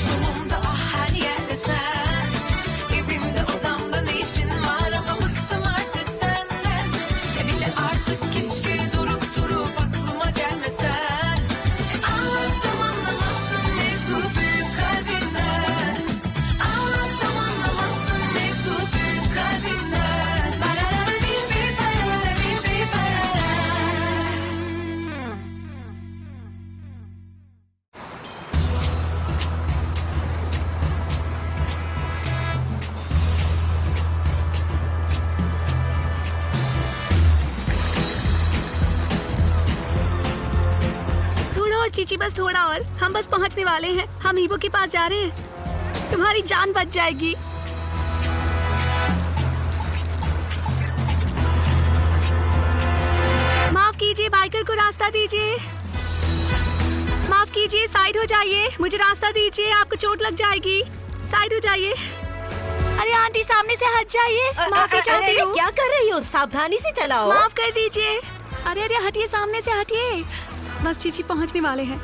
solumda ah her yerde sen. Evimde odamda ne işin var ama bıktım artık senden. Bile artık keşke durup aklıma gelmesen. Anlatsam anlamazsın mevzu büyük kalbinden. Anlatsam anlamazsın mevzu büyük kalbinden. Barara bir barara bir barara. थोड़ा और चीची, बस थोड़ा और। हम बस पहुंचने वाले हैं। हम ईबो के पास जा रहे हैं। तुम्हारी जान बच जाएगी। माफ कीजिए, बाइकर को रास्ता दीजिए। माफ कीजिए, साइड हो जाइए। मुझे रास्ता दीजिए, आपको चोट लग जाएगी। साइड हो जाइए। अरे आंटी, सामने से हट जाइए। माफी चाहती हूँ। क्या कर रही हो? सावधानी से चलाओ। माफ कर दीजिए। अरे अरे हटिए, सामने से हटिए। बस चीची पहुंचने वाले हैं।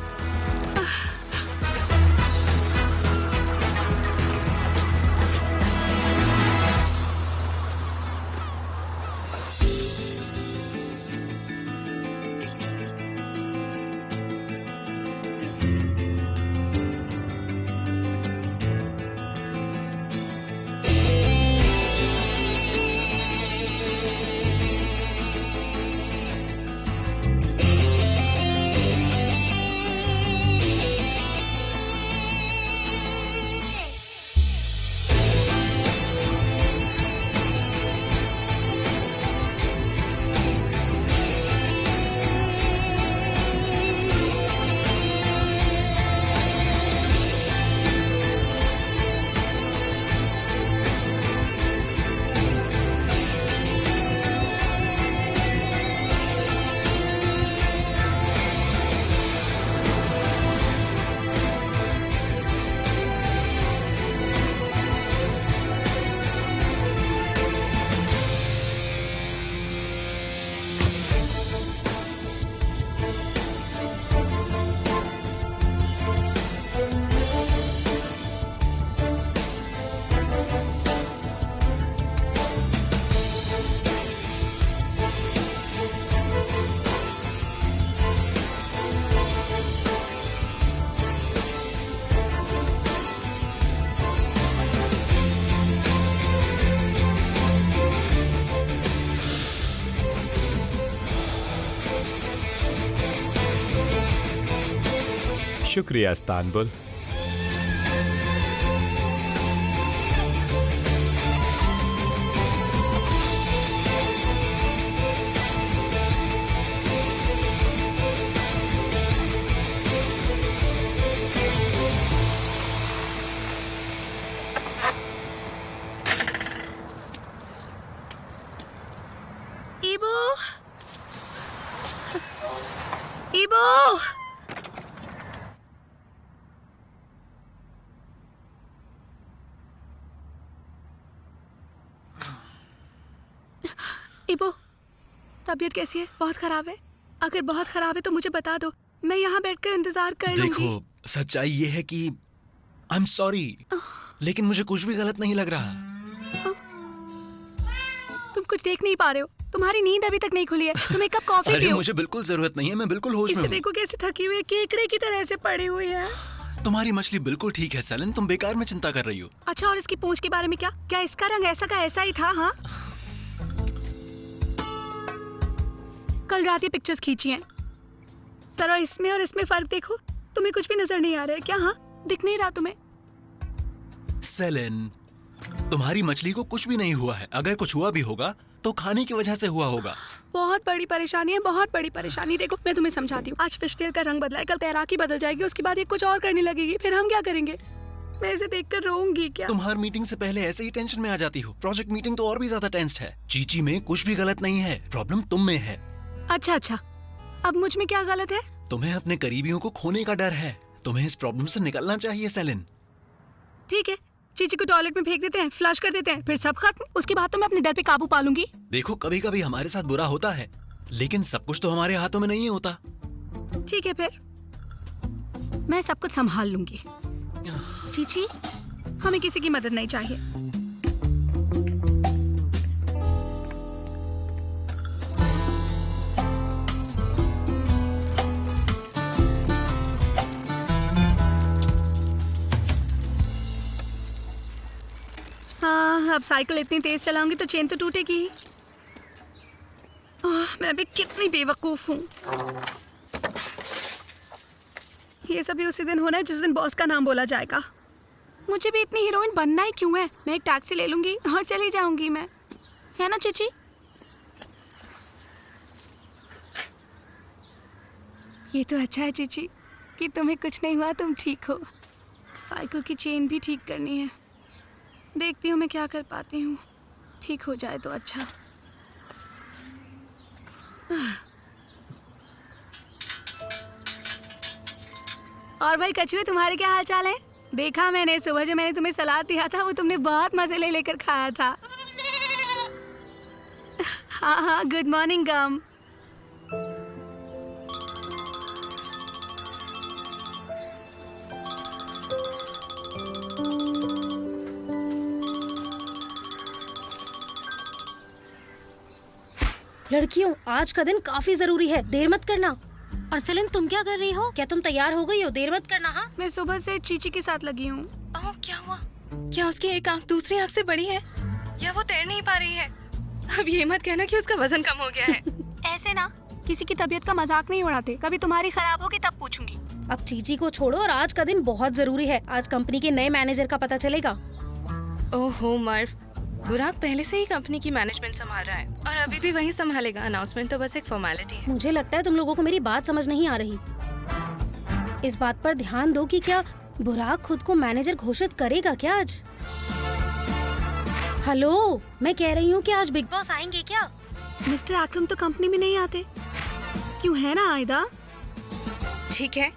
शुक्रिया इस्तांबुल। ईबो, ईबो। ईबो, तबीयत कैसी है? बहुत खराब है? अगर बहुत खराब है तो मुझे बता दो, मैं यहाँ बैठकर इंतजार कर लूंगी। देखो, सच्चाई ये है कि आई एम सॉरी, लेकिन मुझे कुछ भी गलत नहीं लग रहा। तुम कुछ देख नहीं पा रहे हो। तुम्हारी नींद अभी तक नहीं खुली है। तुम एक कप कॉफी अरे पियो। मुझे बिल्कुल जरूरत नहीं है, मैं बिल्कुल होश में इसे हूँ। देखो कैसे थकी हुई है, केकड़े की तरह से पड़ी हुई है। तुम्हारी मछली बिल्कुल ठीक है सेलिन, तुम बेकार में चिंता कर रही हो। अच्छा, और इसकी पूंछ के बारे में क्या? क्या इसका रंग ऐसा का ऐसा ही था? हाँ, कल रात ये पिक्चर्स खींची हैं। जरा इसमें और इसमें फर्क देखो। तुम्हें कुछ भी नजर नहीं आ रहा है क्या? हाँ, दिख नहीं रहा तुम्हें? सेलिन, तुम्हारी मछली को कुछ भी नहीं हुआ है। अगर कुछ हुआ भी होगा तो खाने की वजह से हुआ होगा। बहुत बड़ी परेशानी है, बहुत बड़ी परेशानी। देखो मैं तुम्हें समझाती हूँ। आज फिश टेल का रंग बदला है, कल तैराकी बदल जाएगी, उसके बाद ये कुछ और करने लगेगी, फिर हम क्या करेंगे? मैं इसे देखकर रोऊंगी क्या? तुम हर मीटिंग से पहले ऐसे ही टेंशन में आ जाती हो। प्रोजेक्ट मीटिंग तो और भी ज्यादा टेंस्ड है। चीची में कुछ भी गलत नहीं है, प्रॉब्लम तुम में है। अच्छा अच्छा, अब मुझ में क्या गलत है? तुम्हें अपने करीबियों को खोने का डर है। तुम्हें इस प्रॉब्लम से निकलना चाहिए सेलिन। ठीक है, चीची को टॉयलेट में फेंक देते हैं, फ्लश कर देते हैं, फिर सब खत्म। उसके बाद तो मैं अपने डर पे काबू पा लूंगी। देखो, कभी कभी हमारे साथ बुरा होता है, लेकिन सब कुछ तो हमारे हाथों में नहीं होता। ठीक है, फिर मैं सब कुछ संभाल लूंगी। चीची, हमें किसी की मदद नहीं चाहिए। हाँ, अब साइकिल इतनी तेज चलाऊंगी तो चेन तो टूटेगी ही। मैं भी कितनी बेवकूफ हूँ। ये सभी उसी दिन होना है जिस दिन बॉस का नाम बोला जाएगा। मुझे भी इतनी हीरोइन बनना ही क्यों है? मैं एक टैक्सी ले लूंगी और चली जाऊंगी मैं, है ना चीची? ये तो अच्छा है चीची कि तुम्हें कुछ नहीं हुआ, तुम ठीक हो। साइकिल की चेन भी ठीक करनी है, देखती हूँ मैं क्या कर पाती हूँ। ठीक हो जाए तो अच्छा। और भाई कछुए, तुम्हारे क्या हाल चाल है? देखा मैंने सुबह जो मैंने तुम्हें सलाद दिया था वो तुमने बहुत मजे ले लेकर खाया था। हाँ हाँ, गुड मॉर्निंग गम। लड़कियों, आज का दिन काफी जरूरी है, देर मत करना। और सेलिन, तुम क्या कर रही हो? क्या तुम तैयार हो गई हो? देर मत करना। हाँ, मैं सुबह से चीची के साथ लगी हूँ। ओह, क्या हुआ? क्या उसकी एक आंख दूसरी आंख से बड़ी है या वो तैर नहीं पा रही है? अब ये मत कहना कि उसका वजन कम हो गया है। ऐसे ना किसी की तबीयत का मजाक नहीं उड़ाते, कभी तुम्हारी खराब होगी तब पूछूंगी। अब चीची को छोड़ो और आज का दिन बहुत जरूरी है। आज कंपनी के नए मैनेजर का पता चलेगा। ओहो मर्व, बुराक पहले से ही कंपनी की मैनेजमेंट संभाल रहा है और अभी भी वही संभालेगा। अनाउंसमेंट तो बस एक फॉर्मेलिटी है। मुझे लगता है तुम लोगों को मेरी बात समझ नहीं आ रही। इस बात पर ध्यान दो कि क्या बुराक खुद को मैनेजर घोषित करेगा क्या आज? हेलो, मैं कह रही हूँ कि आज बिग बॉस आएंगे क्या? मिस्टर अकरम तो कंपनी में नहीं आते, क्यों है ना आयदा? ठीक है,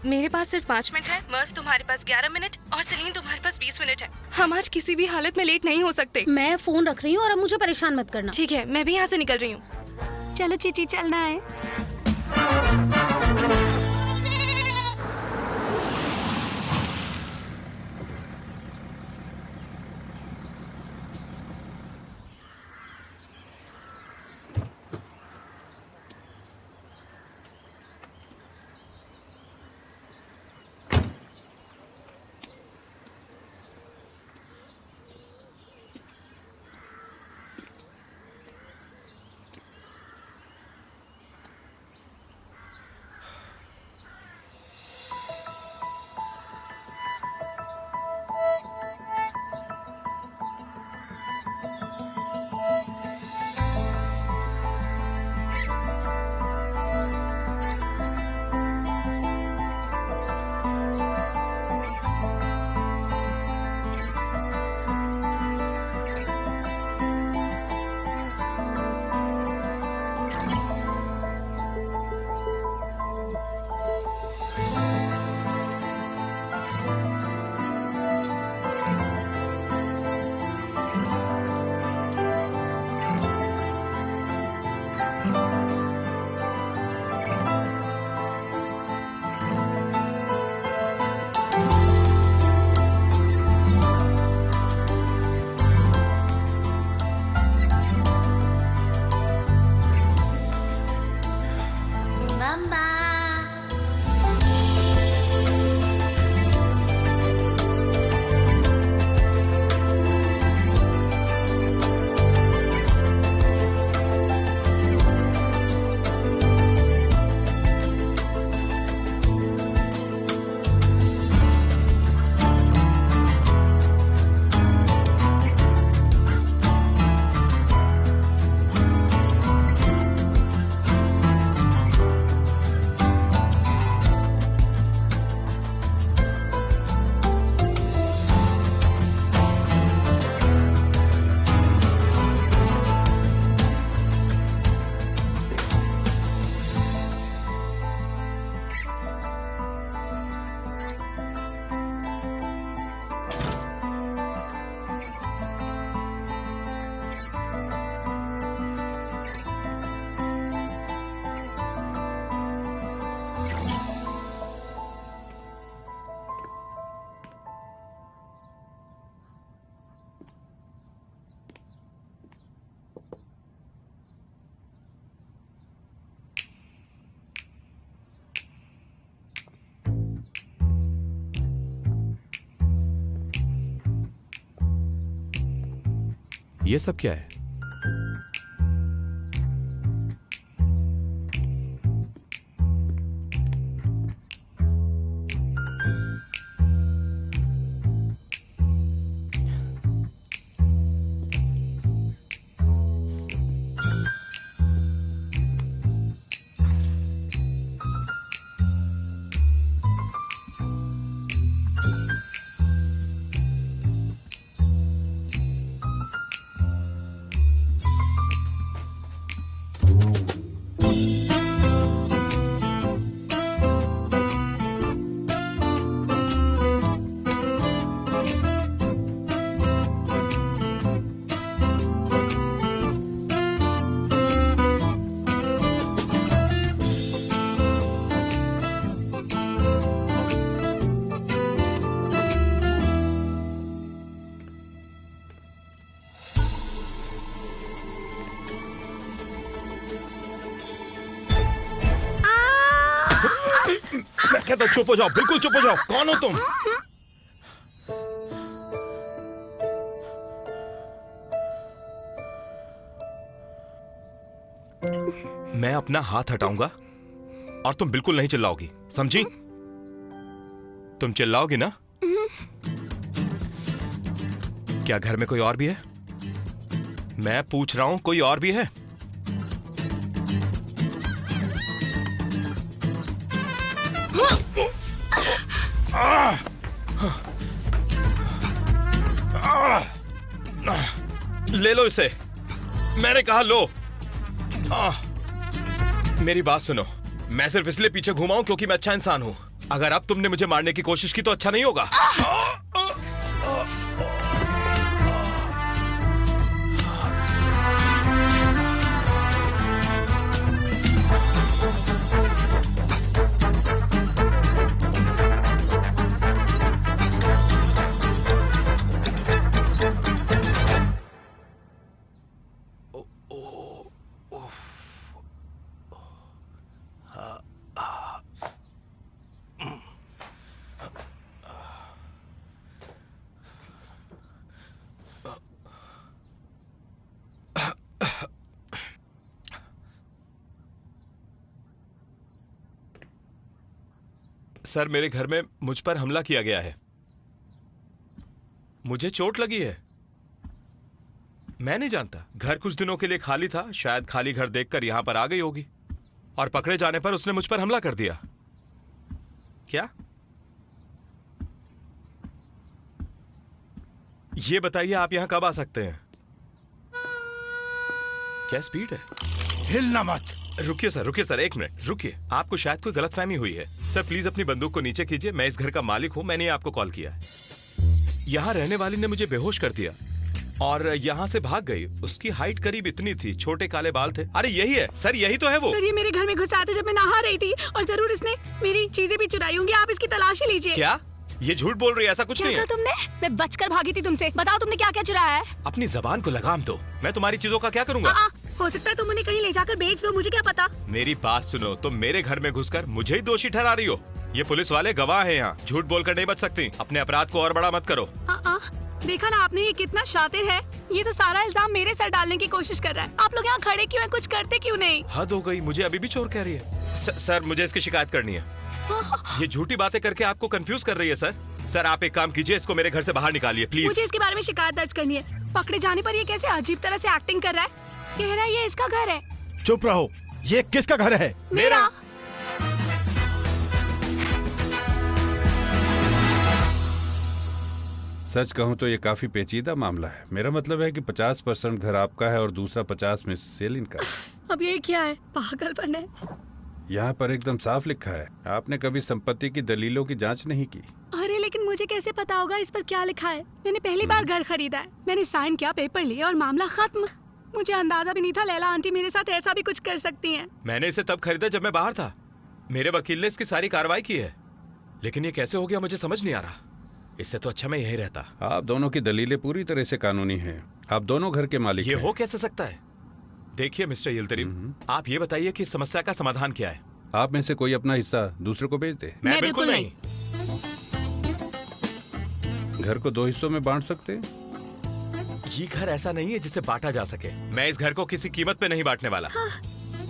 मेरे पास सिर्फ 5 मिनट है। मर्व, तुम्हारे पास 11 मिनट और सेलिन तुम्हारे पास 20 मिनट है। हम आज किसी भी हालत में लेट नहीं हो सकते। मैं फोन रख रही हूँ और अब मुझे परेशान मत करना। ठीक है, मैं भी यहाँ से निकल रही हूँ। चलो चीची, चलना है। ये सब क्या है? मैं कहता हूं चुप हो जाओ, बिल्कुल चुप हो जाओ। कौन हो तुम? मैं अपना हाथ हटाऊंगा और तुम बिल्कुल नहीं चिल्लाओगी, समझी? तुम चिल्लाओगी ना? क्या घर में कोई और भी है? मैं पूछ रहा हूं, कोई और भी है? ले लो इसे, मैंने कहा लो। मेरी बात सुनो, मैं सिर्फ इसलिए पीछे घुमा हूं क्योंकि मैं अच्छा इंसान हूं। अगर अब तुमने मुझे मारने की कोशिश की तो अच्छा नहीं होगा। सर, मेरे घर में मुझ पर हमला किया गया है। मुझे चोट लगी है। मैं नहीं जानता, घर कुछ दिनों के लिए खाली था, शायद खाली घर देखकर यहां पर आ गई होगी और पकड़े जाने पर उसने मुझ पर हमला कर दिया। क्या? ये बताइए, आप यहां कब आ सकते हैं? क्या स्पीड है? हिलना मत। रुकिए सर, एक मिनट रुकिए। आपको शायद कोई गलतफहमी हुई है। सर प्लीज अपनी बंदूक को नीचे कीजिए। मैं इस घर का मालिक हूं, मैंने आपको कॉल किया है। यहाँ रहने वाली ने मुझे बेहोश कर दिया और यहाँ से भाग गई। उसकी हाइट करीब इतनी थी, छोटे काले बाल थे। अरे यही है सर, यही तो है वो। सर, ये मेरे घर में घुसा था जब मैं नहा रही थी और जरूर इसने मेरी चीजें भी चुराई होंगी। आप इसकी तलाशी लीजिए। क्या? ये झूठ बोल रही है? ऐसा कुछ क्या नहीं कहा है। तुमने? मैं बचकर भागी थी तुमसे। बताओ तुमने क्या क्या चुराया है? अपनी जबान को लगाम दो। मैं तुम्हारी चीजों का क्या करूंगा? हो सकता है तुम उन्हें कहीं ले जाकर बेच दो, मुझे क्या पता। मेरी बात सुनो, तुम मेरे घर में घुसकर मुझे ही दोषी ठहरा रही हो। ये पुलिस वाले गवाह हैं यहाँ, झूठ बोलकर नहीं बच सकती। अपने अपराध को और बड़ा मत करो। देखा ना आपने, ये कितना शातिर है। ये तो सारा इल्जाम मेरे सर डालने की कोशिश कर रहा है। आप लोग यहाँ खड़े क्यों हैं? कुछ करते क्यों नहीं? हद हो गई, मुझे अभी भी चोर कह रही है। सर मुझे इसकी शिकायत करनी है। ये झूठी बातें करके आपको कंफ्यूज कर रही है सर। सर आप एक काम कीजिए, इसको मेरे घर से बाहर निकालिए प्लीज। मुझे इसके बारे में शिकायत दर्ज करनी है। पकड़े जाने पर ये कैसे अजीब तरह से एक्टिंग कर रहा है। कह रहा है ये इसका घर है। चुप रहो, ये किसका घर है? मेरा। सच कहूं तो ये काफी पेचीदा मामला है। मेरा मतलब है कि 50% घर आपका है और दूसरा 50 मिस सेलिन का। अब ये क्या है? पागलपन है। यहाँ पर एकदम साफ लिखा है, आपने कभी संपत्ति की दलीलों की जांच नहीं की। अरे लेकिन मुझे कैसे पता होगा इस पर क्या लिखा है? मैंने पहली बार घर खरीदा है। मैंने साइन किया, पेपर लिए और मामला खत्म। मुझे अंदाजा भी नहीं था लैला आंटी मेरे साथ ऐसा भी कुछ कर सकती हैं। मैंने इसे तब खरीदा जब मैं बाहर था। मेरे वकील ने इसकी सारी कार्रवाई की है, लेकिन ये कैसे हो गया मुझे समझ नहीं आ रहा। इससे तो अच्छा मैं यही रहता। आप दोनों की दलीलें पूरी तरह से कानूनी हैं। आप दोनों घर के मालिक ये हैं। हो कैसे सकता है? देखिए मिस्टर यिल्दरिम, आप ये बताइए कि इस समस्या का समाधान क्या है? आप में से कोई अपना हिस्सा दूसरे को बेच दे। मैं बिल्कुल नहीं। घर को 2 हिस्सों में बांट सकते हैं। ये घर ऐसा नहीं है जिसे बांटा जा सके। मैं इस घर को किसी कीमत पे नहीं बांटने वाला।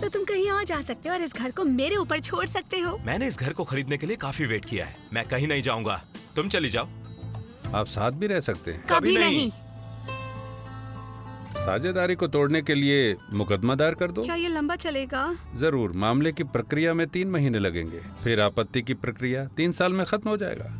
तो तुम कहीं और जा सकते हो और इस घर को मेरे ऊपर छोड़ सकते हो। मैंने इस घर को खरीदने के लिए काफी वेट किया है। मैं कहीं नहीं जाऊंगा, तुम चली जाओ। आप साथ भी रह सकते हैं। कभी नहीं। साझेदारी को तोड़ने के लिए मुकदमा दायर कर दो। क्या ये लंबा चलेगा? जरूर। मामले की प्रक्रिया में 3 महीने लगेंगे, फिर आपत्ति की प्रक्रिया 3 साल में खत्म हो जाएगा।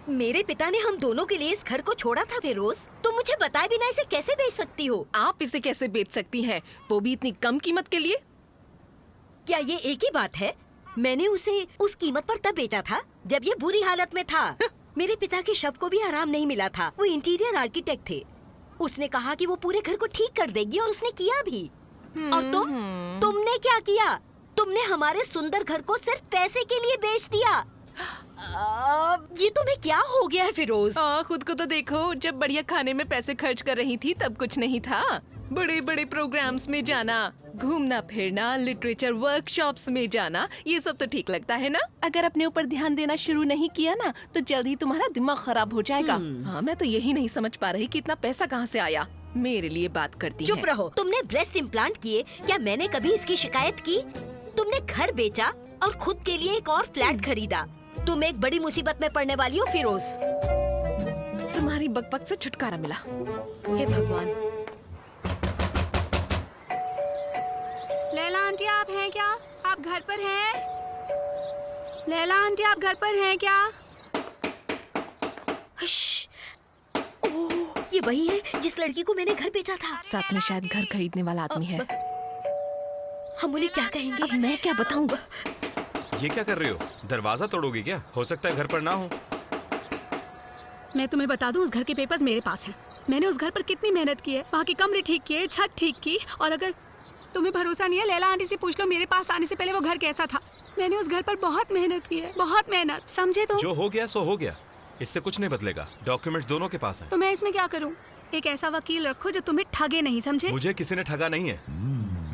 मेरे पिता ने हम दोनों के लिए इस घर को छोड़ा था फिरोज। तो मुझे बताए बिना इसे कैसे बेच सकती हो? आप इसे कैसे बेच सकती हैं? वो भी इतनी कम कीमत के लिए? क्या ये एक ही बात है? मैंने उसे उस कीमत पर तब बेचा था जब ये बुरी हालत में था। मेरे पिता के शव को भी आराम नहीं मिला था। वो इंटीरियर आर्किटेक्ट थे। उसने कहा कि वो पूरे घर को ठीक कर देगी और उसने किया भी। और तुमने क्या किया? तुमने हमारे सुंदर घर को सिर्फ पैसे के लिए बेच दिया। ये तुम्हें क्या हो गया है फिरोज? खुद को तो देखो, जब बढ़िया खाने में पैसे खर्च कर रही थी तब कुछ नहीं था। बड़े बड़े प्रोग्राम्स में जाना, घूमना फिरना, लिटरेचर वर्कशॉप्स में जाना, ये सब तो ठीक लगता है ना? अगर अपने ऊपर ध्यान देना शुरू नहीं किया ना तो जल्द ही तुम्हारा दिमाग खराब हो जाएगा। हाँ, मैं तो यही नहीं समझ पा रही कि इतना पैसा कहाँ से आया। मेरे लिए बात करती चुप रहो। तुमने ब्रेस्ट इम्प्लांट किए, क्या मैंने कभी इसकी शिकायत की? तुमने घर बेचा और खुद के लिए एक और फ्लैट खरीदा। तुम एक बड़ी मुसीबत में पड़ने वाली हो फिरोज। तुम्हारी बकबक से छुटकारा मिला। हे भगवान। लैला आंटी आप हैं क्या? आप घर पर हैं? लैला आंटी आप घर पर हैं क्या? ओह, ये वही है जिस लड़की को मैंने घर बेचा था। साथ में शायद घर खरीदने वाला आदमी है। हम उन्हें क्या कहेंगे? अब मैं क्या बताऊं? ये क्या कर रही हो? दरवाजा तोड़ोगी क्या? हो सकता है घर पर ना हो। मैं तुम्हें बता दूं, उस घर के पेपर्स मेरे पास हैं। मैंने उस घर पर कितनी मेहनत की है, वहाँ के कमरे ठीक किए, छत ठीक की। और अगर तुम्हें भरोसा नहीं है, लैला आंटी से पूछ लो मेरे पास आने से पहले वो घर कैसा था। मैंने उस घर पर बहुत मेहनत की है, बहुत मेहनत, समझे? तो जो हो गया सो हो गया, इससे कुछ नहीं बदलेगा। डॉक्यूमेंट्स दोनों के पास हैं। तो मैं इसमें क्या करूं? एक ऐसा वकील रखो जो तुम्हें ठगे नहीं, समझे? मुझे किसी ने ठगा नहीं है।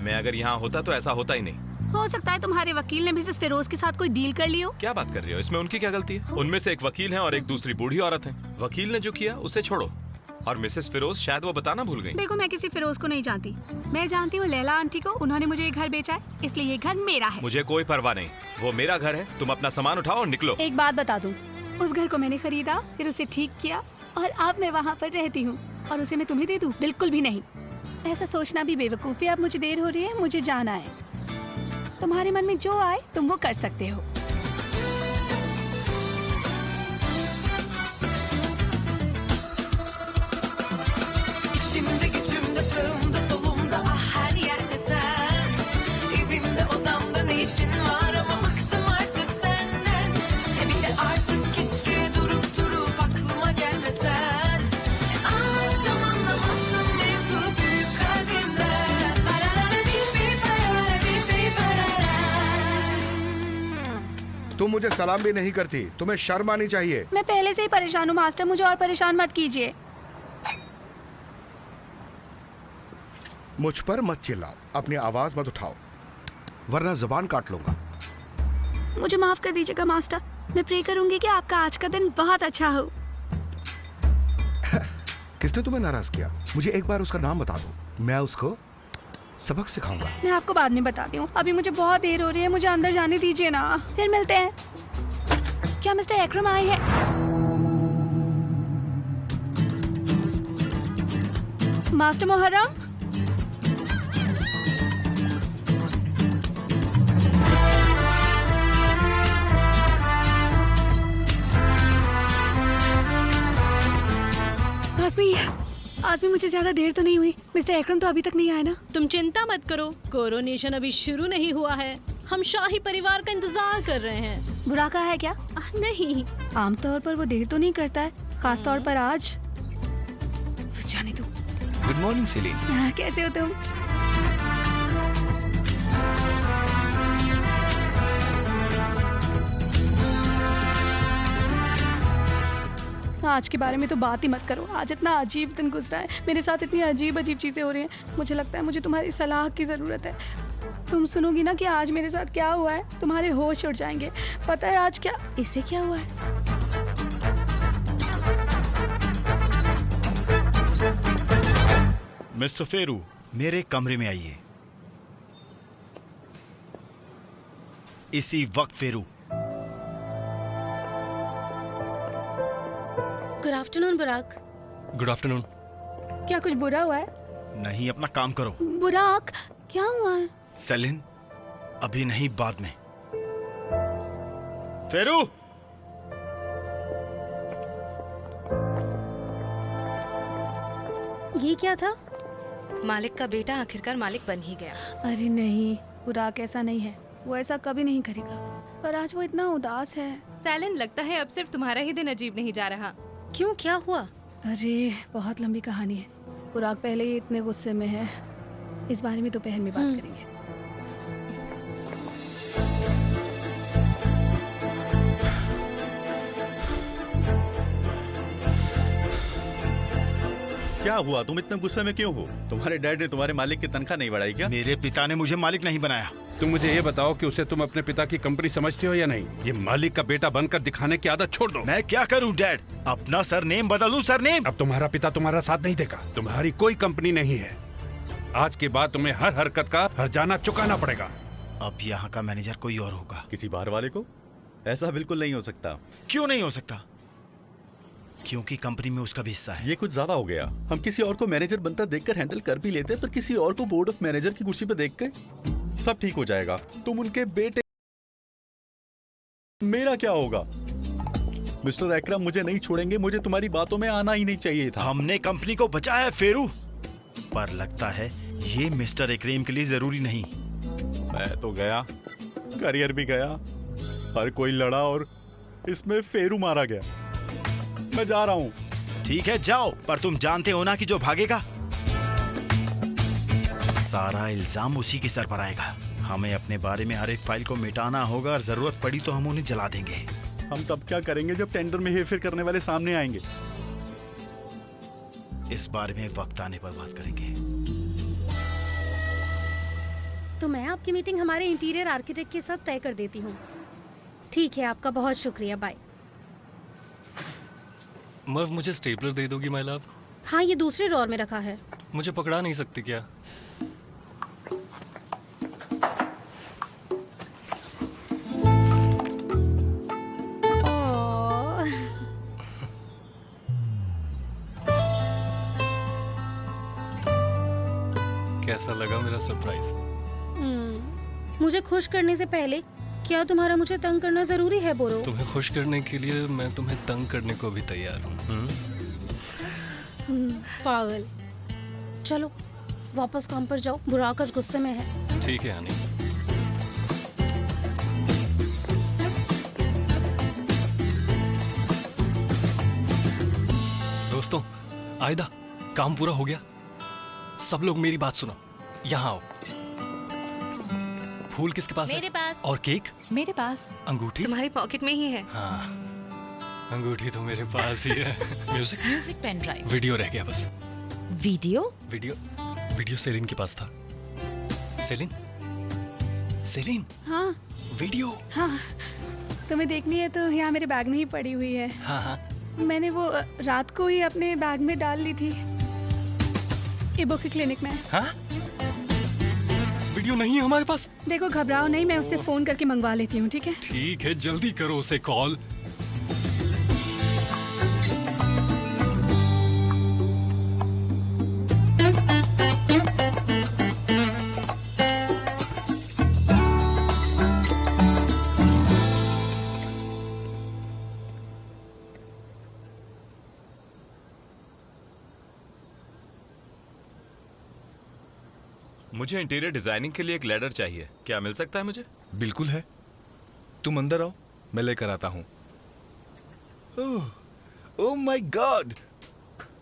मैं अगर यहाँ होता तो ऐसा होता ही नहीं। हो सकता है तुम्हारे वकील ने मिसेस फिरोज के साथ कोई डील कर ली हो। क्या बात कर रही हो? इसमें उनकी क्या गलती है? उनमें से एक वकील है और एक दूसरी बूढ़ी औरत है। वकील ने जो किया उसे छोड़ो। और मिसेस फिरोज शायद वो बताना भूल गई। देखो, मैं किसी फिरोज को नहीं जानती। मैं जानती हूँ लैला आंटी को। उन्होंने मुझे ये घर बेचा है, इसलिए ये घर मेरा है। मुझे कोई परवाह नहीं, वो मेरा घर है। तुम अपना सामान उठाओ और निकलो। एक बात बता दूं, उस घर को मैंने खरीदा, फिर उसे ठीक किया और अब मैं वहाँ पर रहती हूँ। और उसे मैं तुम्हें दे दूं? बिल्कुल भी नहीं। ऐसा सोचना भी बेवकूफ़ी। अब मुझे देर हो रही है, मुझे जाना है। तुम्हारे मन में जो आए तुम वो कर सकते हो। Şimdi gücümde, sağımda, solumda, ah her yerde sen. Evimde, odamda ne işin var ama bıktım artık senden. Bir de artık keşke durup aklıma gelmesen. Anlamazsın mevzu büyük kalbimden. Parara bir parara. तुम मुझे सलाम भी नहीं करती। तुम्हें शर्म आनी चाहिए। मैं पहले से ही परेशान हूँ मास्टर, मुझे और परेशान मत कीजिए। मुझ पर मत चिल्लाओ, अपनी आवाज मत उठाओ, वरना जुबान काट लूंगा। मुझे माफ कर दीजिएगा मास्टर। मैं प्रे करूंगी कि आपका आज का दिन बहुत अच्छा हो। किसने तुम्हें नाराज किया? मुझे एक बार उसका नाम बता दो, मैं उसको सबक सिखाऊंगा। मैं आपको बाद में बताती हूँ, अभी मुझे बहुत देर हो रही है। मुझे अंदर जाने दीजिए ना, फिर मिलते हैं। क्या मिस्टर एकरम आए हैं? मास्टर मुहर्रम, आजमी मुझे ज्यादा देर तो नहीं हुई। मिस्टर एकरम तो अभी तक नहीं आए ना? तुम चिंता मत करो, कोरोनेशन अभी शुरू नहीं हुआ है। हम शाही परिवार का इंतजार कर रहे हैं। बुरा कहा है क्या? नहीं, आमतौर पर वो देर तो नहीं करता है, खास तौर पर आज। जाने दो। Good morning Celine. कैसे हो तुम? आज के बारे में तो बात ही मत करो। आज इतना अजीब दिन गुजरा है, मेरे साथ इतनी अजीब अजीब चीज़ें हो रही हैं। मुझे लगता है मुझे तुम्हारी सलाह की ज़रूरत है। तुम सुनोगी ना कि आज मेरे साथ क्या हुआ है, तुम्हारे होश उड़ जाएंगे। पता है आज क्या, इसे क्या हुआ है? मिस्टर फेरू, मेरे कमरे में आइए। इसी वक्त फेरू। गुड आफ्टरनून बुराक। Good afternoon. क्या कुछ बुरा हुआ है? नहीं, अपना काम करो। बुराक, क्या हुआ है? सेलिन, अभी नहीं, बाद में। फेरू, ये क्या था? मालिक का बेटा आखिरकार मालिक बन ही गया। अरे नहीं, बुराक ऐसा नहीं है, वो ऐसा कभी नहीं करेगा। पर आज वो इतना उदास है। सैलन, लगता है अब सिर्फ तुम्हारा ही दिन अजीब नहीं जा रहा। क्यों, क्या हुआ? अरे बहुत लंबी कहानी है। बुराक पहले ही इतने गुस्से में है, इस बारे में दोपहर में बात करेंगे। क्या हुआ? तुम इतने गुस्से में क्यों हो? तुम्हारे डैड ने तुम्हारे मालिक की तनख्वाह नहीं बढ़ाई क्या? मेरे पिता ने मुझे मालिक नहीं बनाया। तुम मुझे ये बताओ कि उसे तुम अपने पिता की कंपनी समझते हो या नहीं? ये मालिक का बेटा बनकर दिखाने की आदत छोड़ दो। मैं क्या करूं डैड? अपना सरनेम बदलूं? सरनेम? अब तुम्हारा पिता तुम्हारा साथ नहीं देगा। तुम्हारी कोई कंपनी नहीं है। आज के बाद तुम्हें हर हरकत का हर्जाना चुकाना पड़ेगा। अब यहाँ का मैनेजर कोई और होगा। किसी बाहर वाले को? ऐसा बिल्कुल नहीं हो सकता। क्यों नहीं हो सकता? क्योंकि कंपनी में उसका भी हिस्सा है। ये कुछ ज्यादा हो गया। हम किसी और को मैनेजर बनता देखकर हैंडल कर भी लेते, पर किसी और को बोर्ड ऑफ मैनेजर की कुर्सी पर देखकर सब ठीक हो जाएगा। तुम उनके बेटे, मेरा क्या होगा? मिस्टर अकरम मुझे नहीं छोड़ेंगे। मुझे तुम्हारी बातों में आना ही नहीं चाहिए था। हमने कंपनी को बचाया फेरू, पर लगता है ये मिस्टर अकरम के लिए जरूरी नहीं। मैं तो गया, करियर भी गया, हर कोई लड़ा और इसमें फेरू मारा गया। मैं जा रहा हूँ। ठीक है जाओ, पर तुम जानते हो ना कि जो भागेगा सारा इल्जाम उसी के सर पर आएगा। हमें अपने बारे में हर एक फाइल को मिटाना होगा और जरूरत पड़ी तो हम उन्हें जला देंगे। हम तब क्या करेंगे जब टेंडर में हेरफेर करने वाले सामने आएंगे? इस बारे में वक्त आने पर बात करेंगे। तो मैं आपकी मीटिंग हमारे इंटीरियर आर्किटेक्ट के साथ तय कर देती हूँ। ठीक है, आपका बहुत शुक्रिया, बाय। मर्व, मुझे स्टेपलर दे दोगी माय लव? हाँ, ये दूसरे ड्रॉर में रखा है। मुझे पकड़ा नहीं सकती क्या? ओह, कैसा लगा मेरा सरप्राइज? मुझे खुश करने से पहले क्या तुम्हारा मुझे तंग करना जरूरी है बोरो? तुम्हें खुश करने के लिए मैं तुम्हें तंग करने को भी तैयार हूँ। पागल। चलो वापस काम पर जाओ, बुराक आज गुस्से में है। ठीक है आनी। दोस्तों, आयदा, काम पूरा हो गया। सब लोग मेरी बात सुनो, यहाँ आओ। फूल किसके पास मेरे है? पास। और केक? मेरे पास। अंगूठी? तुम्हारी पॉकेट में ही है। हाँ, अंगूठी तो मेरे पास ही है। Music pen drive. वीडियो रह गया बस। वीडियो? वीडियो सेलिन के पास था। सेलिन हाँ वीडियो। हाँ, तुम्हें देखनी है तो यहाँ मेरे बैग में ही पड़ी हुई है। हाँ, मैंने वो रात को ही अपने बैग में डाल ली थी। इबो की क्लिनिक में। हाँ? वीडियो नहीं है हमारे पास। देखो घबराओ नहीं, मैं उससे फोन करके मंगवा लेती हूँ, ठीक है? ठीक है, जल्दी करो उसे कॉल। मुझे इंटीरियर डिजाइनिंग के लिए एक लेटर चाहिए। क्या मिल सकता है मुझे? बिल्कुल है। तुम अंदर आओ, मैं लेकर आता हूँ। ओह माय गॉड,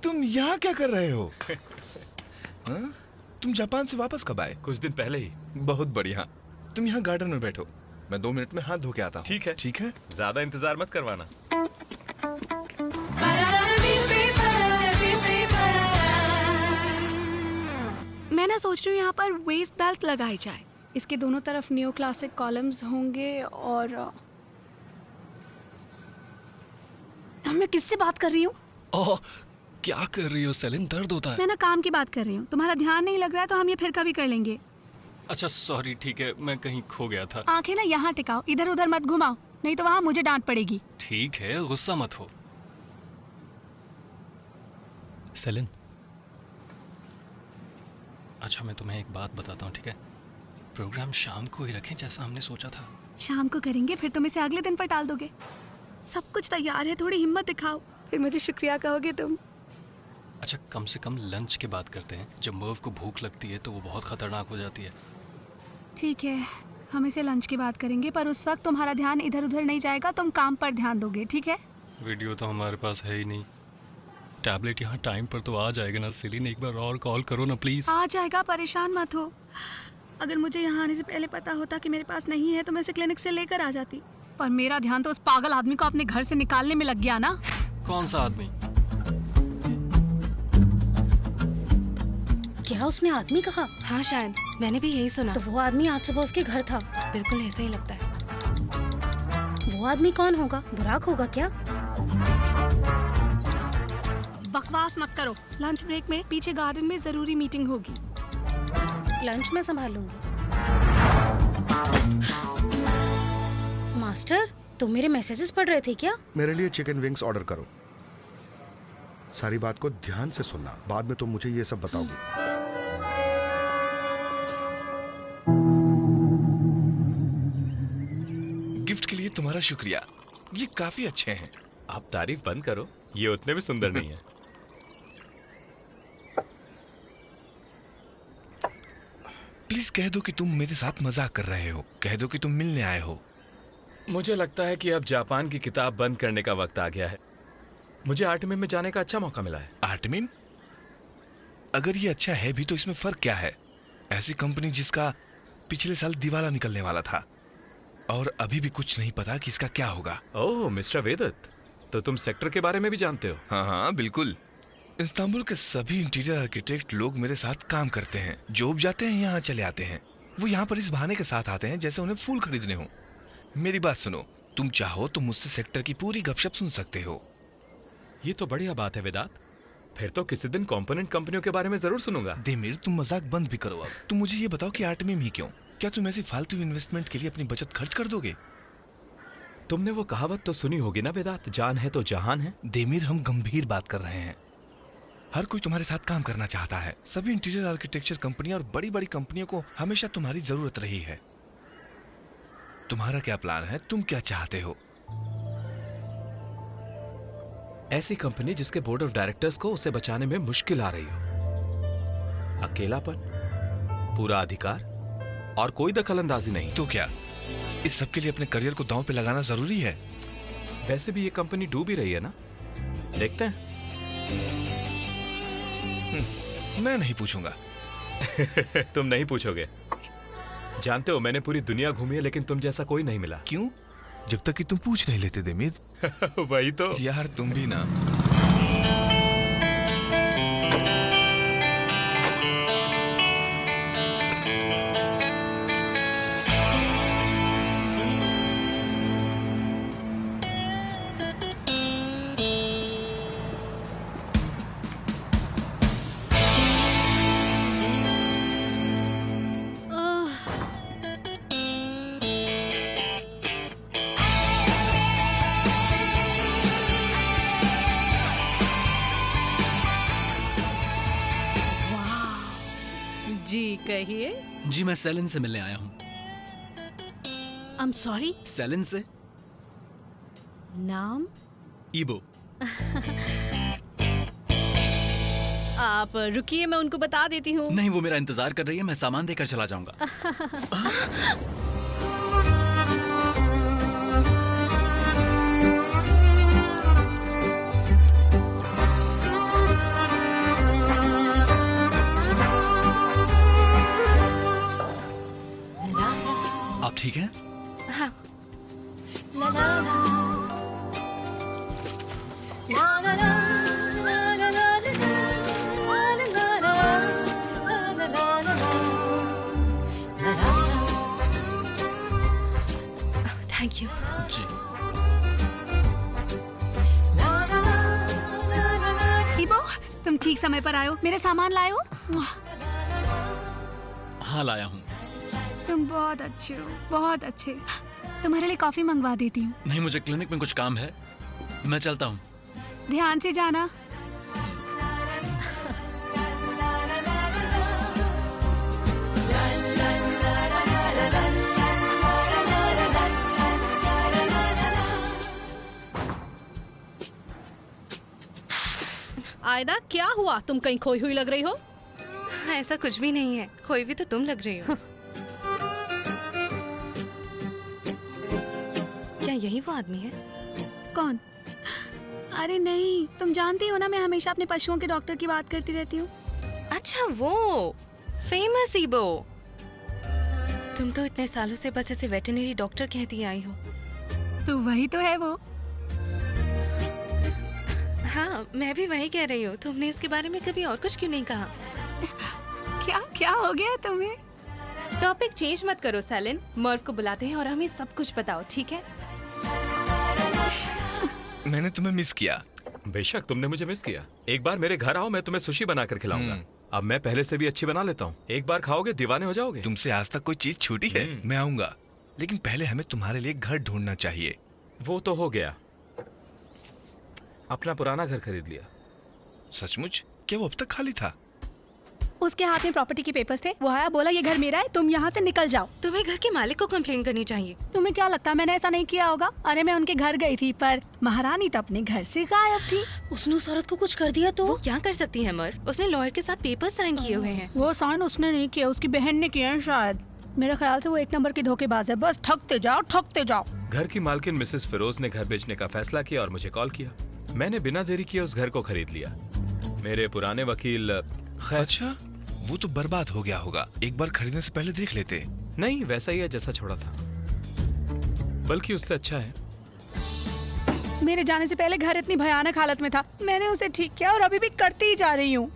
तुम यहाँ क्या कर रहे हो? हाँ? तुम जापान से वापस कब आए? कुछ दिन पहले ही। बहुत बढ़िया। तुम यहाँ गार्डन में बैठो, मैं 2 मिनट में हाथ धो के आता हूँ। ठीक है। ठीक है। ज्यादा इंतजार मत करवाना। सोच रही हूँ यहाँ पर वेस्ट बेल्ट लगाई जाए। इसके दोनों तरफ नियो क्लासिक कॉलम्स होंगे और मैं किससे बात कर रही हूँ? ओह, क्या कर रही हो सेलिन? दर्द होता है। मैं ना काम की बात कर रही हूँ। तुम्हारा ध्यान नहीं लग रहा है तो हम ये फिर कभी कर लेंगे। अच्छा सॉरी, ठीक है, मैं कहीं खो गया था। आंखें ना यहाँ टिकाओ, इधर उधर मत घुमाओ, नहीं तो वहाँ मुझे डांट पड़ेगी। ठीक है, गुस्सा मत हो। सेलिन, अच्छा मैं तुम्हें एक बात बताता हूँ, ठीक है? प्रोग्राम शाम को ही रखें जैसा हमने सोचा था। शाम को करेंगे, फिर तुम इसे अगले दिन पर टाल दोगे। सब कुछ तैयार है, थोड़ी हिम्मत दिखाओ, फिर मुझे शुक्रिया कहोगे तुम। अच्छा कम से कम लंच के बात करते हैं। जब मर्व को भूख लगती है तो वो बहुत खतरनाक हो जाती है। ठीक है, हम इसे लंच की बात करेंगे, पर उस वक्त तुम्हारा ध्यान इधर उधर नहीं जाएगा, तुम काम पर ध्यान दोगे, ठीक है? वीडियो तो हमारे पास है ही नहीं। टैबलेट यहाँ टाइम पर तो आ जाएगा ना सेलिन? एक बार और कॉल करो ना प्लीज। आ जाएगा, परेशान मत हो। अगर मुझे यहाँ आने से पहले पता होता कि मेरे पास नहीं है तो मैं इसे क्लिनिक से लेकर आ जाती, पर मेरा ध्यान तो उस पागल आदमी को अपने घर से निकालने में लग गया ना। कौन सा आदमी? क्या उसने आदमी कहा? हाँ शायद, मैंने भी यही सुना। तो वो आदमी आज सुबह उसके घर था। बिल्कुल ऐसा ही लगता है। वो आदमी कौन होगा? बुराक होगा क्या? बकवास मत करो। लंच ब्रेक में पीछे गार्डन में जरूरी मीटिंग होगी। लंच में संभाल लूंगी। मास्टर, तुम मेरे मैसेजेस पढ़ रहे थे क्या? मेरे लिए चिकन विंग्स ऑर्डर करो। सारी बात को ध्यान से सुनना, बाद में तुम मुझे ये सब बताओगी। गिफ्ट के लिए तुम्हारा शुक्रिया, ये काफी अच्छे हैं। आप तारीफ बंद करो, ये उतने भी सुंदर नहीं है। प्लीज कह दो कि तुम मेरे साथ मजाक कर रहे हो, कह दो कि तुम मिलने आए हो। मुझे लगता है कि अब जापान की किताब बंद करने का वक्त आ गया है। मुझे आर्टमिन में जाने का अच्छा मौका मिला है। आर्टमिन? अगर ये अच्छा है भी तो इसमें फर्क क्या है? ऐसी कंपनी जिसका पिछले साल दिवाला निकलने वाला था और अभी भी कुछ नहीं पता कि इसका क्या होगा। ओह मिस्टर वेदत, तो तुम सेक्टर के बारे में भी जानते हो? हाँ हाँ बिल्कुल। इस्तांबुल के सभी इंटीरियर आर्किटेक्ट लोग मेरे साथ काम करते हैं, जो भी जाते हैं यहाँ चले आते हैं। वो यहाँ पर इस बहाने के साथ आते हैं जैसे उन्हें फूल खरीदने हो। मेरी बात सुनो, तुम चाहो तो मुझसे सेक्टर की पूरी गपशप सुन सकते हो। ये तो बढ़िया बात है वेदांत, फिर तो किसी दिन कंपोनेंट कंपनियों के बारे में जरूर सुनूंगा। देमिर, तुम मजाक बंद भी करो अब। तुम मुझे ये बताओ कि आर्टमिन ही क्यों? क्या तुम ऐसी फालतू इन्वेस्टमेंट के लिए अपनी बचत खर्च कर दोगे? तुमने वो कहावत तो सुनी होगी ना वेदांत, जान है तो जहान है। देमिर, हम गंभीर बात कर रहे हैं। हर कोई तुम्हारे साथ काम करना चाहता है। सभी इंटीरियर आर्किटेक्चर कंपनियां और बड़ी बड़ी कंपनियों को हमेशा तुम्हारी जरूरत रही है। तुम्हारा क्या प्लान है? तुम क्या चाहते हो? ऐसी कंपनी जिसके बोर्ड ऑफ डायरेक्टर्स को उसे बचाने में मुश्किल आ रही हो। अकेलापन, पूरा अधिकार और कोई दखलंदाजी नहीं। तो क्या इस सब के लिए अपने करियर को दांव पे लगाना जरूरी है? वैसे भी ये कंपनी डूब ही रही है ना, देखते हैं। मैं नहीं पूछूंगा। तुम नहीं पूछोगे? जानते हो मैंने पूरी दुनिया घूमी है लेकिन तुम जैसा कोई नहीं मिला। क्यों? जब तक कि तुम पूछ नहीं लेते देमिर। वही तो यार, तुम भी ना। जी कहिए। जी मैं सेलिन से मिलने आया हूँ। I'm sorry? सेलिन से। नाम? ईबो। आप रुकिए, मैं उनको बता देती हूँ। नहीं, वो मेरा इंतजार कर रही है, मैं सामान देकर चला जाऊंगा। आप ठीक हैं? हाँ। ठीक समय पर आए हो। मेरा सामान लाए हो? हाँ लाया हूँ। तुम बहुत अच्छे हो, बहुत अच्छे। तुम्हारे लिए कॉफी मंगवा देती हूँ। नहीं, मुझे क्लिनिक में कुछ काम है, मैं चलता हूँ। ध्यान से जाना। आयदा, क्या हुआ? तुम कहीं खोई हुई लग रही हो। ऐसा कुछ भी नहीं है, खोई भी तो तुम लग रही हो। क्या यही वो आदमी है? कौन? अरे नहीं, तुम जानती हो ना मैं हमेशा अपने पशुओं के डॉक्टर की बात करती रहती हूँ। अच्छा, वो फेमस ईबो। तुम तो इतने सालों से बस इसे वेटरनरी डॉक्टर कहती आई हो। तो वही तो है वो। हाँ, मैं भी वही कह रही हूँ। तुमने इसके बारे में कभी और कुछ क्यों नहीं कहा? क्या क्या हो गया तुम्हें? टॉपिक चेंज मत करो सैलिन। मर्व को बुलाते हैं और हमें सब कुछ बताओ, ठीक है? मैंने तुम्हें मिस किया। बेशक तुमने मुझे मिस किया। एक बार मेरे घर आओ, मैं तुम्हें सुशी बनाकर खिलाऊंगा। अब मैं पहले से भी अच्छी बना लेता हूँ। एक बार खाओगे दीवाने हो जाओगे। तुमसे आज तक कोई चीज छूटी है? मैं आऊंगा, लेकिन पहले हमें तुम्हारे लिए घर ढूंढना चाहिए। वो तो हो गया, अपना पुराना घर खरीद लिया। सचमुच? क्या वो अब तक खाली था? उसके हाथ में प्रॉपर्टी के पेपर्स थे। वो आया, बोला ये घर मेरा है, तुम यहाँ से निकल जाओ। तुम्हें घर के मालिक को कंप्लेन करनी चाहिए। तुम्हें क्या लगता है मैंने ऐसा नहीं किया होगा? अरे मैं उनके घर गई थी, पर महारानी तो अपने घर से गायब थी। उसने उस औरत को कुछ कर दिया तो? वो क्या कर सकती है मर्व? उसने लॉयर के साथ पेपर साइन किए हुए हैं। वो साइन उसने नहीं किया, उसकी बहन ने किया है शायद। मेरे ख्याल से वो एक नंबर की धोखेबाज है। बस ठगते जाओ, ठगते जाओ। घर की मालकिन मिसेस फिरोज ने घर बेचने का फैसला किया और मुझे कॉल किया। मैंने बिना देरी किए उस घर को खरीद लिया। मेरे पुराने वकील अच्छा, वो तो बर्बाद हो गया होगा। एक बार खरीदने से पहले देख लेते। नहीं, वैसा ही है जैसा छोड़ा था, बल्कि उससे अच्छा है। मेरे जाने से पहले घर इतनी भयानक हालत में था, मैंने उसे ठीक किया और अभी भी करती ही जा रही हूँ।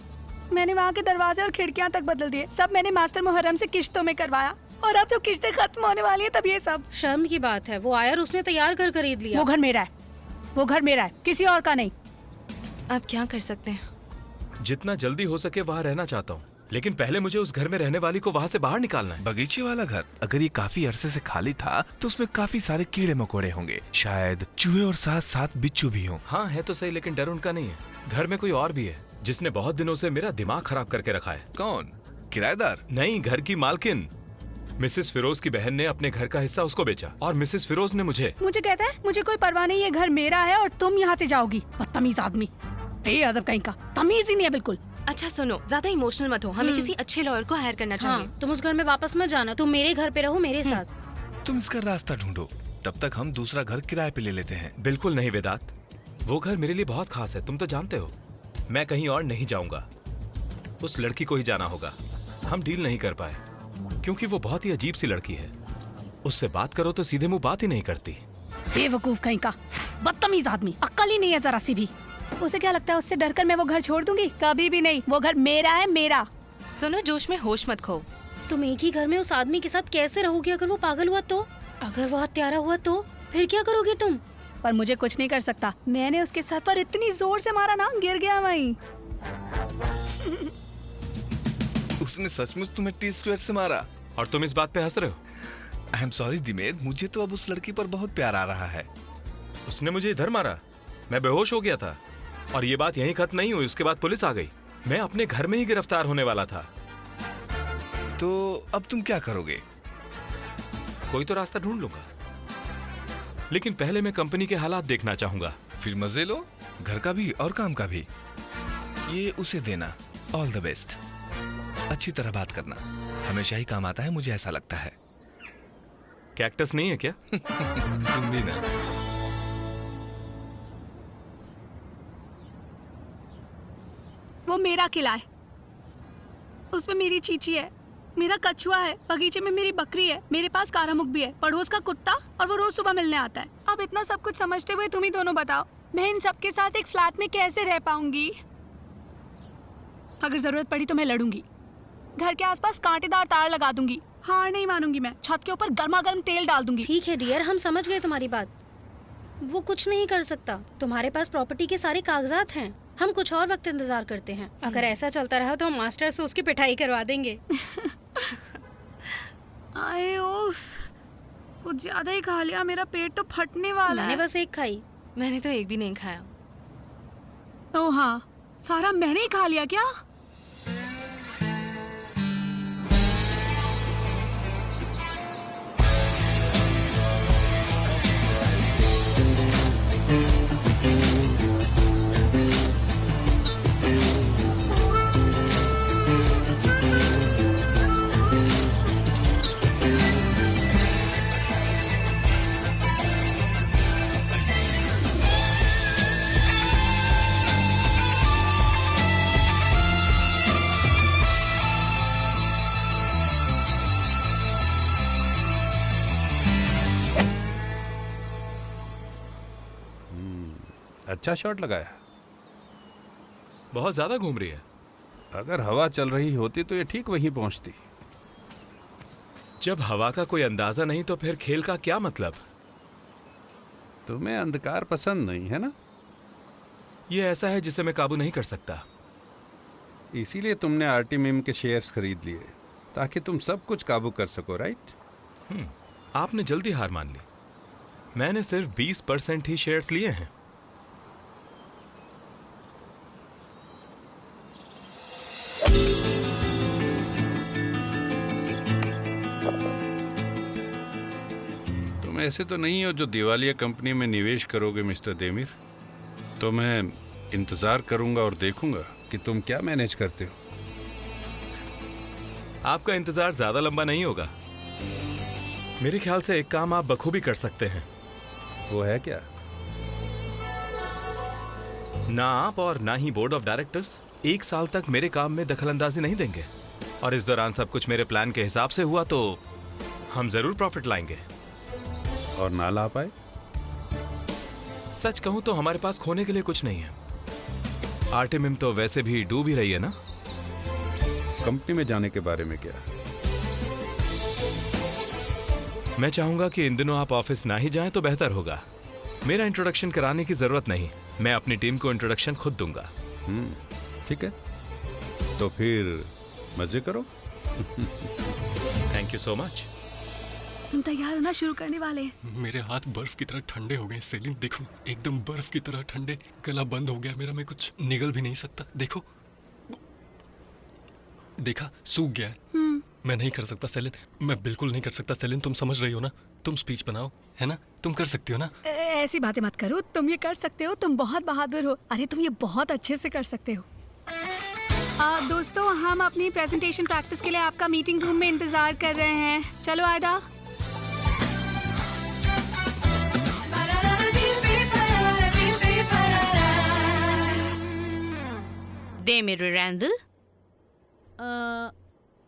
मैंने वहाँ के दरवाजे और खिड़कियाँ तक बदल दिए। सब मैंने मास्टर मुहर्रम से किश्तों में करवाया, और अब जब किश्तें खत्म होने वाली है तब ये सब। शर्म की बात है, वो आया और उसने तैयार कर खरीद लिया। वो घर मेरा है, वो घर मेरा है, किसी और का नहीं। अब क्या कर सकते हैं? जितना जल्दी हो सके वहाँ रहना चाहता हूँ, लेकिन पहले मुझे उस घर में रहने वाली को वहाँ से बाहर निकालना है। बगीचे वाला घर? अगर ये काफी अरसे से खाली था तो उसमें काफी सारे कीड़े मकोड़े होंगे, शायद चूहे और साथ साथ बिच्छू भी हों। हाँ है तो सही, लेकिन डर उनका नहीं है। घर में कोई और भी है जिसने बहुत दिनों से मेरा दिमाग खराब करके रखा है। कौन? किराएदार? नहीं, घर की मालकिन। मिसेस फिरोज की बहन ने अपने घर का हिस्सा उसको बेचा और मिसेस फिरोज ने मुझे कहता है मुझे कोई परवाह नहीं, ये घर मेरा है और तुम यहाँ से जाओगी। बदतमीज आदमी, बेअदब कहीं का, तमीज ही नहीं है बिल्कुल। अच्छा सुनो, ज्यादा इमोशनल मत हो। हमें किसी अच्छे लॉयर को हायर करना चाहिए। तुम उस घर में वापस मत जाना, तुम मेरे घर पे रहो मेरे साथ। तुम इसका रास्ता ढूंढो, तब तक हम दूसरा घर किराए पे ले लेते हैं। बिल्कुल नहीं वेदांत, वो घर मेरे लिए बहुत खास है, तुम तो जानते हो। मैं कहीं और नहीं जाऊंगा, उस लड़की को ही जाना होगा। हम डील नहीं कर पाए क्योंकि वो बहुत ही अजीब सी लड़की है। उससे बात करो तो सीधे मुंह बात ही नहीं करती। बेवकूफ कहीं का, बदतमीज आदमी, अक्ल ही नहीं है जरा सी भी। उसे क्या लगता है उससे डरकर मैं वो घर छोड़ दूंगी? कभी भी नहीं, वो घर मेरा है, मेरा। सुनो, जोश में होश मत खो। तुम एक ही घर में उस आदमी के साथ कैसे रहोगे? अगर वो पागल हुआ तो? अगर वो हत्यारा हुआ तो? फिर क्या करोगे तुम? पर मुझे कुछ नहीं कर सकता। मैंने उसके सर पर इतनी जोर से मारा ना, गिर गया वहीं। उसने सचमुच तुम्हें T-square से मारा? और तुम इस बात पे हंस रहे हो? आई एम सॉरी दिमेर, मुझे तो अब उस लड़की पर बहुत प्यार आ रहा है। उसने मुझे इधर मारा, मैं बेहोश हो गया था। और ये बात यहीं खत्म नहीं हुई, उसके बाद पुलिस आ गई। मैं अपने घर में ही गिरफ्तार होने वाला था। तो अब तुम क्या करोगे? कोई तो रास्ता ढूंढ लूंगा, लेकिन पहले मैं कंपनी के हालात देखना चाहूंगा। फिर मजे लो, घर का भी और काम का भी। ये उसे देना। All the best. अच्छी तरह बात करना, हमेशा ही काम आता है, मुझे ऐसा लगता है। कैक्टस नहीं है क्या? तुम भी ना। वो मेरा किला है, उसमें मेरी चीची है, मेरा कछुआ है, बगीचे में मेरी बकरी है, मेरे पास कारामुख भी है, पड़ोस का कुत्ता, और वो रोज सुबह मिलने आता है। अब इतना सब कुछ समझते हुए तुम ही दोनों बताओ, मैं इन सब के साथ एक फ्लैट में कैसे रह पाऊंगी? अगर जरूरत पड़ी तो मैं लड़ूंगी, घर के आसपास कांटेदार तार लगा दूंगी, हार नहीं मानूंगी मैं, छत के ऊपर गर्मा गर्म तेल डाल दूंगी। ठीक है डियर, हम समझ गए तुम्हारी बात। वो कुछ नहीं कर सकता, तुम्हारे पास प्रॉपर्टी के सारे कागजात हैं। हम कुछ और वक्त इंतजार करते हैं। अगर ऐसा चलता रहा तो हम मास्टर से उसकी पिटाई करवा देंगे। आए ओफ, कुछ ज्यादा ही खा लिया, मेरा पेट तो फटने वाला मैंने है। बस एक खाई। मैंने तो एक भी नहीं खाया। ओह हाँ, सारा मैंने ही खा लिया क्या? अच्छा शॉट लगाया। बहुत ज्यादा घूम रही है। अगर हवा चल रही होती तो ये ठीक वहीं पहुंचती। जब हवा का कोई अंदाजा नहीं तो फिर खेल का क्या मतलब? तुम्हें अंधकार पसंद नहीं है ना? ये ऐसा है जिसे मैं काबू नहीं कर सकता। इसीलिए तुमने आर्टिमिम के शेयर्स खरीद लिए ताकि तुम सब कुछ काबू कर सको, राइट? आपने जल्दी हार मान ली। मैंने सिर्फ 20% ही शेयर्स लिए हैं। तुम ऐसे तो नहीं हो जो दिवालिया कंपनी में निवेश करोगे मिस्टर देमिर। तो मैं इंतजार करूंगा और देखूंगा कि तुम क्या मैनेज करते हो। आपका इंतजार ज्यादा लंबा नहीं होगा। मेरे ख्याल से एक काम आप बखूबी कर सकते हैं। वो है क्या? ना आप और ना ही बोर्ड ऑफ डायरेक्टर्स 1 साल तक मेरे काम में दखलंदाजी नहीं देंगे, और इस दौरान सब कुछ मेरे प्लान के हिसाब से हुआ तो हम जरूर प्रॉफिट लाएंगे। और ना ला पाए? सच कहूं तो हमारे पास खोने के लिए कुछ नहीं है। आर्टिमिम तो वैसे भी डूब ही रही है ना। कंपनी में जाने के बारे में क्या? मैं चाहूंगा कि इन दिनों आप ऑफिस ना ही जाएं तो बेहतर होगा। मेरा इंट्रोडक्शन कराने की जरूरत नहीं, मैं अपनी टीम को इंट्रोडक्शन खुद दूंगा। ठीक है, तो फिर मजे करो। Thank you so much. तुम तैयार हो ना? शुरू करने वाले हैं। मेरे हाथ बर्फ की तरह ठंडे हो गए सेलिन, देखो एकदम बर्फ की तरह ठंडे। गला बंद हो गया मेरा, मैं कुछ निगल भी नहीं सकता। देखो, देखा सूख गया है। मैं नहीं कर सकता सेलिन, मैं बिल्कुल नहीं कर सकता सेलिन। तुम समझ रही हो ना? तुम स्पीच बनाओ, है ना? तुम कर सकती हो ना? ऐसी बातें मत करो, तुम ये कर सकते हो, तुम बहुत बहादुर हो। अरे तुम ये बहुत अच्छे से कर सकते हो। दोस्तों, हम अपनी प्रेजेंटेशन प्रैक्टिस के लिए आपका मीटिंग रूम में इंतजार कर रहे हैं। चलो आयदा। देमिर रैंडल?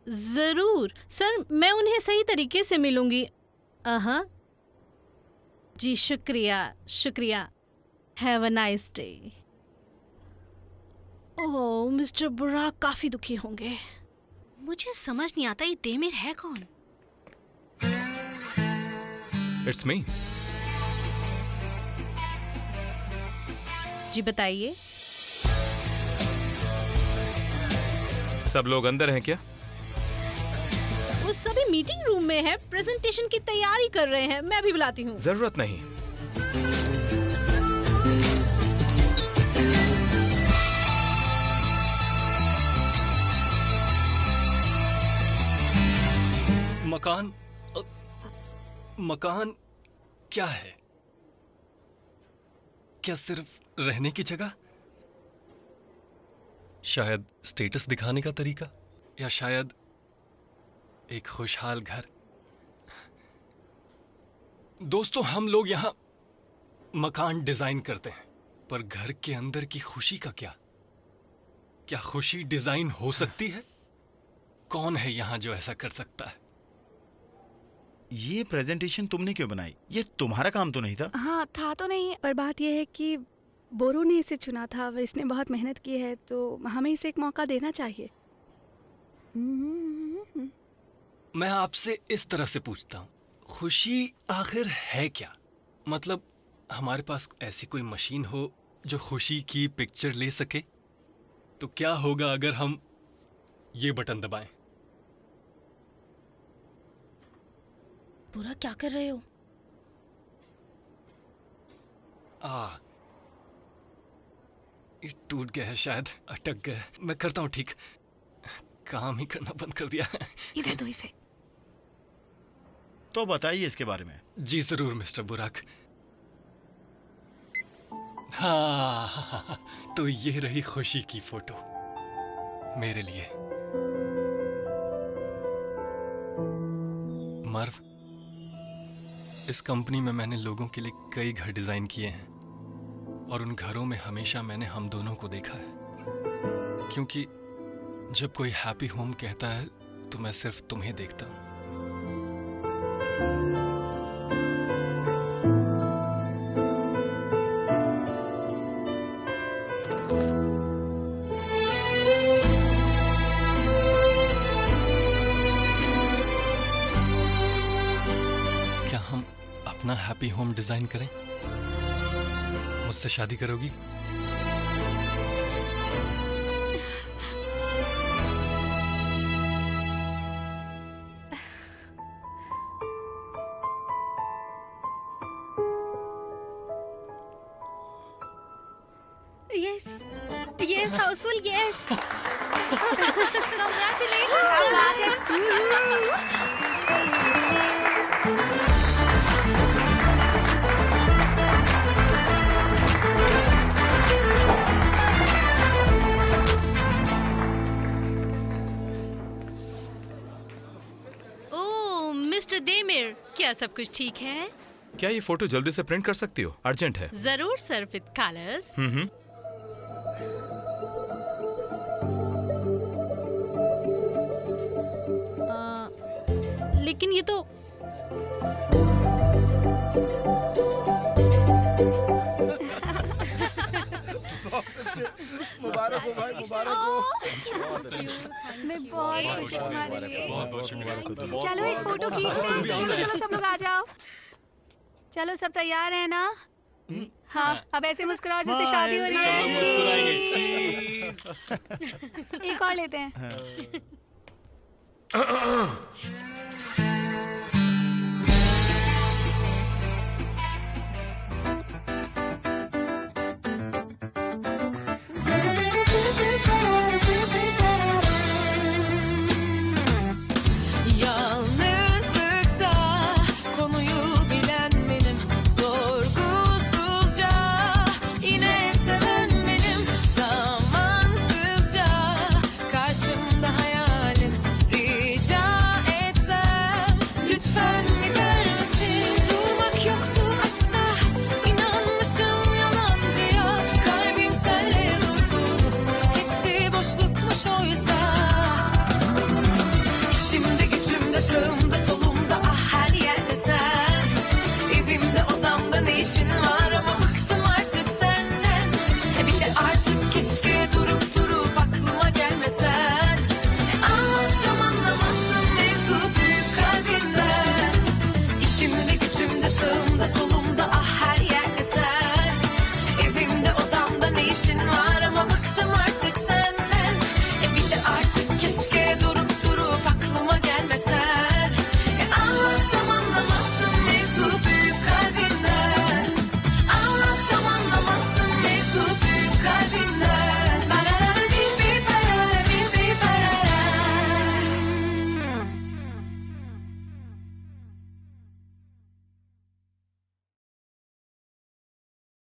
जरूर सर, मैं उन्हें सही तरीके से मिलूंगी। जी शुक्रिया शुक्रिया। Have a nice day. Oh, mister बुराक काफी दुखी होंगे। मुझे समझ नहीं आता ये देमिर है कौन? It's me. जी बताइए। सब लोग अंदर हैं क्या? वो सभी मीटिंग रूम में है, प्रेजेंटेशन की तैयारी कर रहे हैं। मैं भी बुलाती हूँ। जरूरत नहीं। मकान क्या है? क्या सिर्फ रहने की जगह? शायद स्टेटस दिखाने का तरीका, या शायद एक खुशहाल घर। दोस्तों, हम लोग यहां मकान डिजाइन करते हैं, पर घर के अंदर की खुशी का क्या? क्या खुशी डिजाइन हो सकती है? कौन है यहां जो ऐसा कर सकता है? ये प्रेजेंटेशन तुमने क्यों बनाई? ये तुम्हारा काम तो नहीं था। हाँ, था तो नहीं, पर बात यह है कि बोरो ने इसे चुना था। इसने बहुत मेहनत की है, तो हमें इसे एक मौका देना चाहिए। मैं आपसे इस तरह से पूछता हूँ, खुशी आखिर है क्या? मतलब हमारे पास ऐसी कोई मशीन हो जो खुशी की पिक्चर ले सके? तो क्या होगा अगर हम ये बटन दबाएं? बुरा क्या कर रहे हो? ये टूट गया है, शायद अटक गया है। मैं करता हूँ ठीक। काम ही करना बंद कर दिया है। इधर दो इसे। तो बताइए इसके बारे में। जी जरूर मिस्टर बुराक। हाँ, तो ये रही खुशी की फोटो मेरे लिए। मर्व, इस कंपनी में मैंने लोगों के लिए कई घर डिजाइन किए हैं और उन घरों में हमेशा मैंने हम दोनों को देखा है, क्योंकि जब कोई हैप्पी होम कहता है तो मैं सिर्फ तुम्हें देखता हूं। क्या हम अपना हैप्पी होम डिजाइन करें? मुझसे शादी करोगी? Yes yes Housefull yes. Oh mister Demir, क्या सब कुछ ठीक है? क्या ये फोटो जल्दी से प्रिंट कर सकती हो? अर्जेंट है। जरूर सर, विद कलर्स। लेकिन ये तो मुबारक हो भाई, मुबारक हो। मैं बहुत खुश हूँ तुम्हारे लिए। बहुत शुक्रिया। चलो एक फोटो खींचते हैं। चलो चलो सब लोग आ जाओ। चलो सब तैयार हैं ना? हाँ, अब ऐसे मुस्कुराओ जैसे शादी हो रही है। एक और लेते हैं। Yalnızlıksa konuyu bilen benim, sorgusuzca yine seven benim, zamansızca karşımda hayalin, rica etsem lütfen gider misin? Durmak yoktu aşksa, inanmışım yalancıya, kalbim senle durdu, hepsi boşlukmuş oysa. İçimde gücümde sağımda solumda ah her yerde sen, evimde odamda ne işin var ama bıktım artık senden. Bir de artık keşke durup durup aklıma gelmesen. Anlatsam anlamazsın mevzu büyük kalbinden. İçimde gücümde sağımda solumda ah her yerde sen, evimde odamda ne işin var